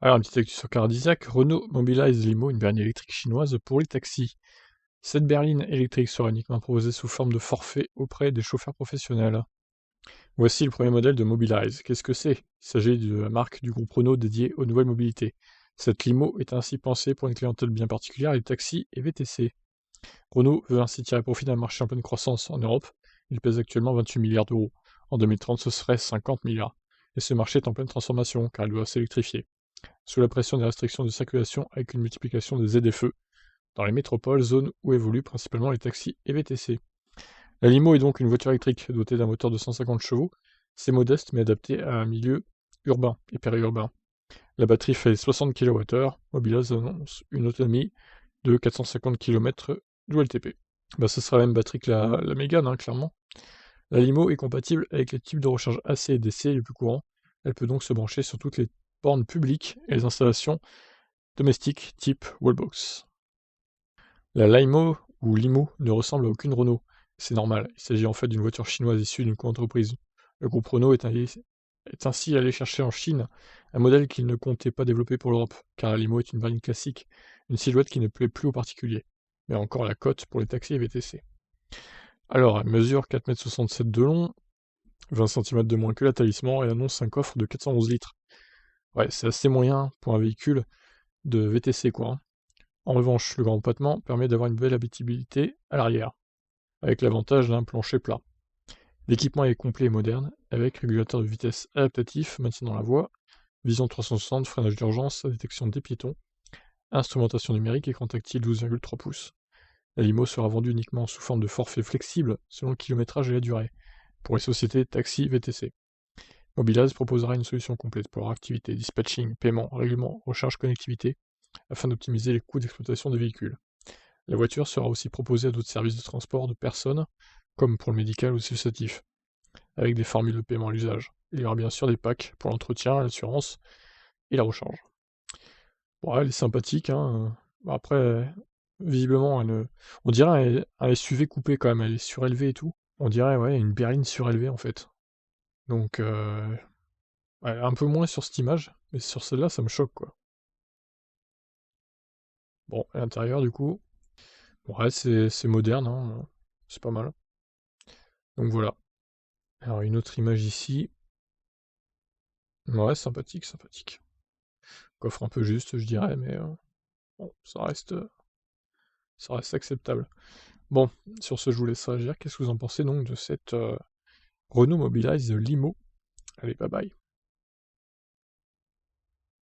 Alors, une petite actu sur Cardissac, Renault Mobilize Limo, une berline électrique chinoise pour les taxis. Cette berline électrique sera uniquement proposée sous forme de forfait auprès des chauffeurs professionnels. Voici le premier modèle de Mobilize. Qu'est-ce que c'est? Il s'agit de la marque du groupe Renault dédiée aux nouvelles mobilités. Cette limo est ainsi pensée pour une clientèle bien particulière, les taxis et VTC. Renault veut ainsi tirer profit d'un marché en pleine croissance en Europe. Il pèse actuellement 28 milliards d'euros. En 2030, ce serait 50 milliards. Et ce marché est en pleine transformation, car il doit s'électrifier. Sous la pression des restrictions de circulation avec une multiplication des ZFE dans les métropoles, zones où évoluent principalement les taxis et VTC. La limo est donc une voiture électrique dotée d'un moteur de 150 chevaux. C'est modeste mais adapté à un milieu urbain et périurbain. La batterie fait 60 kWh. Mobilize annonce une autonomie de 450 km WLTP. Bah, ce sera la même batterie que la Mégane, hein, clairement. La limo est compatible avec les types de recharge AC et DC les plus courants. Elle peut donc se brancher sur toutes les bornes publiques et les installations domestiques type wallbox. La Limo ou Limo ne ressemble à aucune Renault. C'est normal, il s'agit en fait d'une voiture chinoise issue d'une co-entreprise. Le groupe Renault est ainsi allé chercher en Chine un modèle qu'il ne comptait pas développer pour l'Europe, car la Limo est une berline classique, une silhouette qui ne plaît plus aux particuliers, mais encore la cote pour les taxis et VTC. Alors, elle mesure 4,67 m de long, 20 cm de moins que la Talisman et annonce un coffre de 411 litres. Ouais, c'est assez moyen pour un véhicule de VTC quoi, hein. En revanche, le grand empattement permet d'avoir une belle habitabilité à l'arrière, avec l'avantage d'un plancher plat. L'équipement est complet et moderne, avec régulateur de vitesse adaptatif, maintien dans la voie, vision 360, freinage d'urgence, détection des piétons, instrumentation numérique, écran tactile 12,3 pouces. La limo sera vendue uniquement sous forme de forfait flexible selon le kilométrage et la durée, pour les sociétés taxi VTC. Mobilize proposera une solution complète pour leur activité, dispatching, paiement, règlement, recharge, connectivité, afin d'optimiser les coûts d'exploitation des véhicules. La voiture sera aussi proposée à d'autres services de transport de personnes, comme pour le médical ou associatif, avec des formules de paiement à l'usage. Il y aura bien sûr des packs pour l'entretien, l'assurance et la recharge. Bon, elle est sympathique, hein. Bon, après, visiblement, on dirait un SUV coupé quand même, elle est surélevée et tout. On dirait, ouais, une berline surélevée en fait. Donc, ouais, un peu moins sur cette image, mais sur celle-là, ça me choque quoi. Bon, à l'intérieur, du coup, ouais, c'est moderne, hein, c'est pas mal. Donc voilà. Alors, une autre image ici. Ouais, sympathique, sympathique. Coffre un peu juste, je dirais, mais bon, ça reste acceptable. Bon, sur ce, je vous laisse réagir. Qu'est-ce que vous en pensez donc de cette Renault Mobilize Limo? Allez, bye bye.